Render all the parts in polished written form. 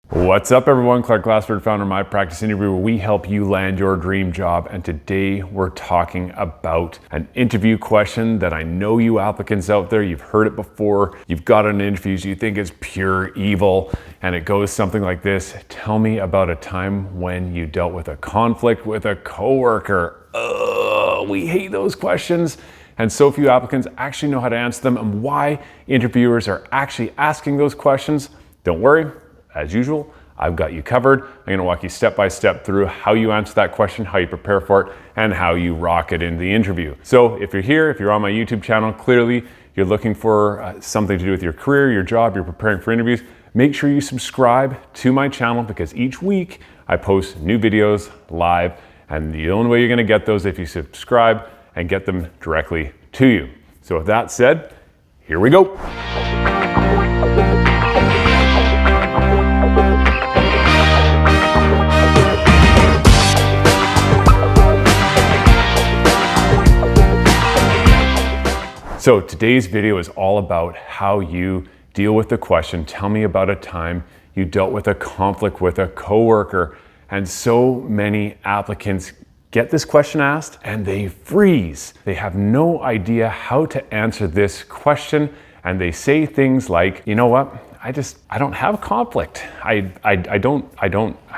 What's up everyone, Clark Glassford, founder of My Practice Interview, where we help you land your dream job. And today we're talking about an interview question that I know you applicants out there, you've heard it before, you've got an interview, you think it's pure evil, and it goes something like this. Tell me about a time when you dealt with a conflict with a coworker. We hate those questions. And so few applicants actually know how to answer them and why interviewers are actually asking those questions. Don't worry. As usual, I've got you covered. I'm gonna walk you step by step through how you answer that question, how you prepare for it, and how you rock it in the interview. So if you're here, if you're on my YouTube channel, clearly you're looking for something to do with your career, your job, you're preparing for interviews, make sure you subscribe to my channel because each week I post new videos live, and the only way you're gonna get those is if you subscribe and get them directly to you. So with that said, here we go. So today's video is all about how you deal with the question, tell me about a time you dealt with a conflict with a coworker. And so many applicants get this question asked and they freeze. They have no idea how to answer this question. And they say things like, you know what? I don't have conflict. I've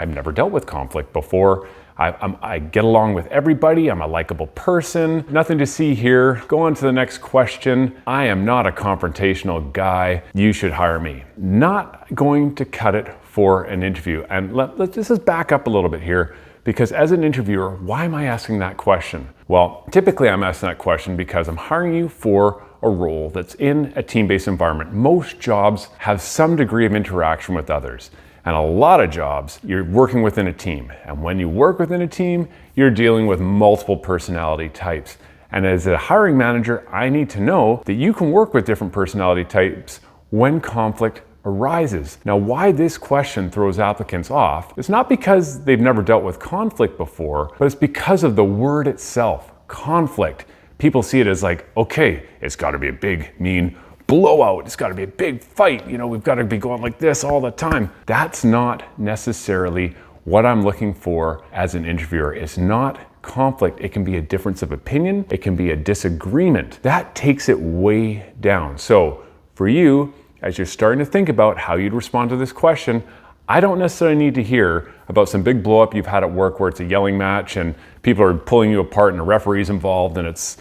never dealt with conflict before. I get along with everybody. I'm a likable person. Nothing to see here. Go on to the next question. I am not a confrontational guy. You should hire me. Not going to cut it for an interview. And let's just back up a little bit here, because as an interviewer, why am I asking that question? Well, typically I'm asking that question because I'm hiring you for a role that's in a team-based environment. Most jobs have some degree of interaction with others. And a lot of jobs, you're working within a team. And when you work within a team, you're dealing with multiple personality types. And as a hiring manager, I need to know that you can work with different personality types when conflict arises. Now, why this question throws applicants off is not because they've never dealt with conflict before, but it's because of the word itself, conflict. People see it as like, okay, it's gotta be a big, mean blowout. It's got to be a big fight. You know, we've got to be going like this all the time. That's not necessarily what I'm looking for as an interviewer. It's not conflict. It can be a difference of opinion. It can be a disagreement. That takes it way down. So for you, as you're starting to think about how you'd respond to this question, I don't necessarily need to hear about some big blow up you've had at work where it's a yelling match and people are pulling you apart and the referee's involved and it's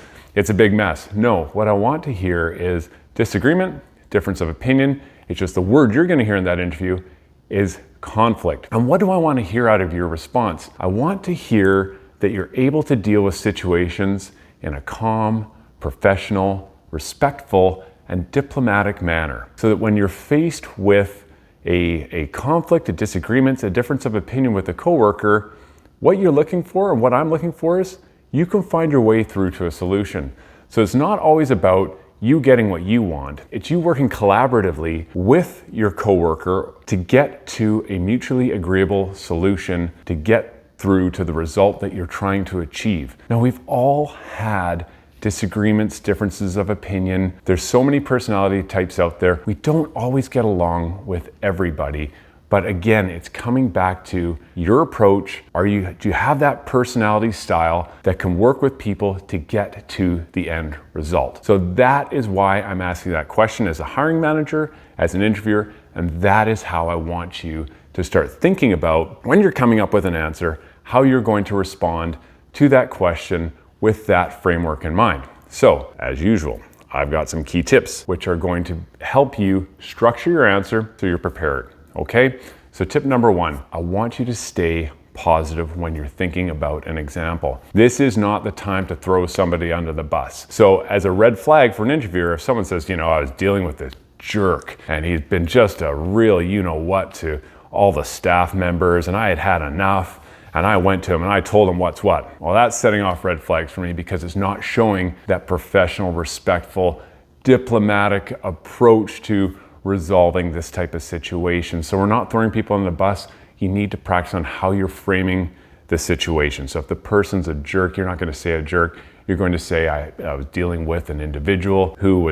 a big mess. No, what I want to hear is disagreement, difference of opinion. It's just the word you're going to hear in that interview is conflict. And what do I want to hear out of your response? I want to hear that you're able to deal with situations in a calm, professional, respectful, and diplomatic manner. So that when you're faced with a conflict, a disagreement, a difference of opinion with a coworker, what you're looking for and what I'm looking for is you can find your way through to a solution. So it's not always about you getting what you want. It's you working collaboratively with your coworker to get to a mutually agreeable solution to get through to the result that you're trying to achieve. Now, we've all had disagreements, differences of opinion. There's so many personality types out there. We don't always get along with everybody. But again, it's coming back to your approach. Do you have that personality style that can work with people to get to the end result? So that is why I'm asking that question as a hiring manager, as an interviewer, and that is how I want you to start thinking about when you're coming up with an answer, how you're going to respond to that question with that framework in mind. So as usual, I've got some key tips which are going to help you structure your answer so you're prepared. Okay, so tip number one, I want you to stay positive when you're thinking about an example. This is not the time to throw somebody under the bus. So as a red flag for an interviewer, if someone says, you know, I was dealing with this jerk and he's been just a real you-know-what to all the staff members and I had had enough and I went to him and I told him what's what. Well, that's setting off red flags for me because it's not showing that professional, respectful, diplomatic approach to resolving this type of situation. So we're not throwing people on the bus. You need to practice on how you're framing the situation. So if the person's a jerk, you're not going to say a jerk. You're going to say, I was dealing with an individual who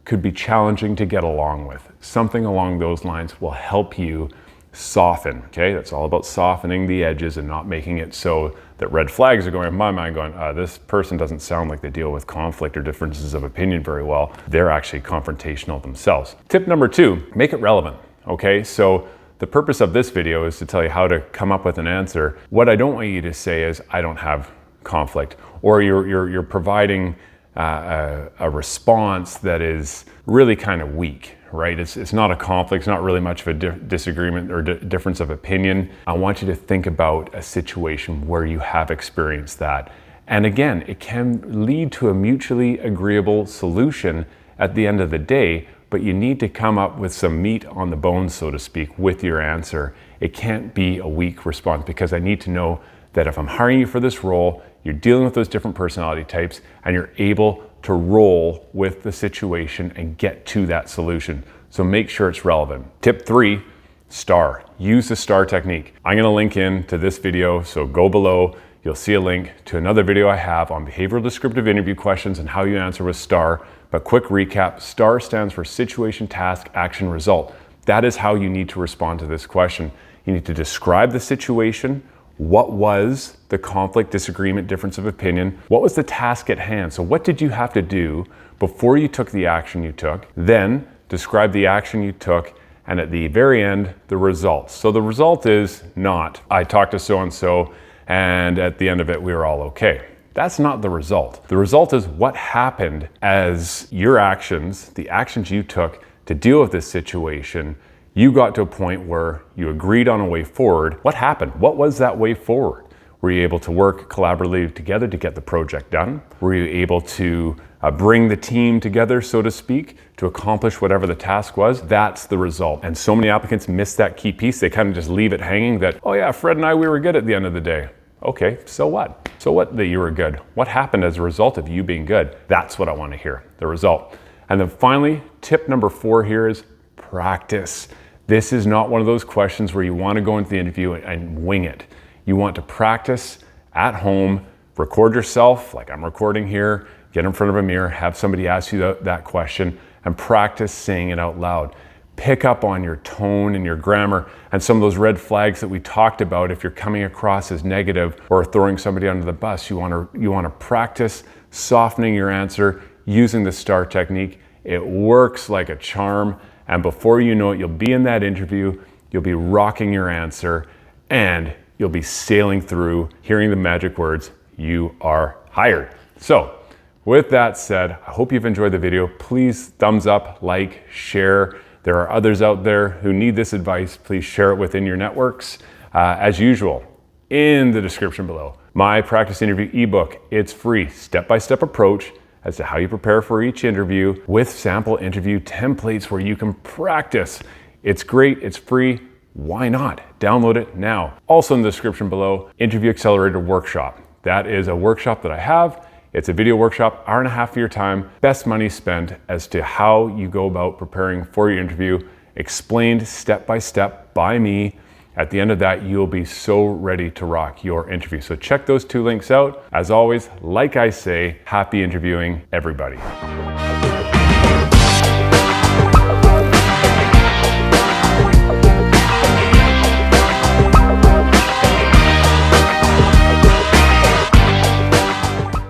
could be challenging to get along with. Something along those lines will help you soften, okay? That's all about softening the edges and not making it so that red flags are going in my mind going, this person doesn't sound like they deal with conflict or differences of opinion very well. They're actually confrontational themselves. Tip number 2, make it relevant, okay? So the purpose of this video is to tell you how to come up with an answer. What I don't want you to say is, I don't have conflict, or you're providing a response that is really kind of weak, right? It's not a conflict, it's not really much of a disagreement or difference of opinion. I want you to think about a situation where you have experienced that. And again, it can lead to a mutually agreeable solution at the end of the day, but you need to come up with some meat on the bones, so to speak, with your answer. It can't be a weak response, because I need to know that if I'm hiring you for this role, you're dealing with those different personality types and you're able to roll with the situation and get to that solution. So make sure it's relevant. Tip 3, STAR. Use the STAR technique. I'm gonna link in to this video, so go below. You'll see a link to another video I have on behavioral descriptive interview questions and how you answer with STAR. But quick recap, STAR stands for situation, task, action, result. That is how you need to respond to this question. You need to describe the situation. What was the conflict, disagreement, difference of opinion? What was the task at hand? So what did you have to do before you took the action you took? Then describe the action you took, and at the very end, the results. So the result is not, I talked to so-and-so, and at the end of it, we were all okay. That's not the result. The result is what happened as your actions, the actions you took to deal with this situation. You got to a point where you agreed on a way forward. What happened? What was that way forward? Were you able to work collaboratively together to get the project done? Were you able to bring the team together, so to speak, to accomplish whatever the task was? That's the result. And so many applicants miss that key piece. They kind of just leave it hanging that, oh yeah, Fred and I, we were good at the end of the day. Okay, so what? So what that you were good? What happened as a result of you being good? That's what I want to hear, the result. And then finally, tip number 4 here is practice. This is not one of those questions where you want to go into the interview and wing it. You want to practice at home, record yourself like I'm recording here, get in front of a mirror, have somebody ask you that question, and practice saying it out loud. Pick up on your tone and your grammar and some of those red flags that we talked about. If you're coming across as negative or throwing somebody under the bus, you want to practice softening your answer using the STAR technique. It works like a charm. And before you know it, you'll be in that interview, you'll be rocking your answer, and you'll be sailing through, hearing the magic words, you are hired. So with that said, I hope you've enjoyed the video. Please thumbs up, like, share. There are others out there who need this advice. Please share it within your networks. As usual, in the description below, my practice interview ebook. It's free, step-by-step approach as to how you prepare for each interview with sample interview templates where you can practice. It's great, it's free. Why not? Download it now. Also in the description below, Interview Accelerator workshop. That is a workshop that I have. It's a video workshop, hour and a half of your time, best money spent as to how you go about preparing for your interview, explained step by step by me. At the end of that, you'll be so ready to rock your interview. So check those 2 links out. As always, like I say, happy interviewing, everybody.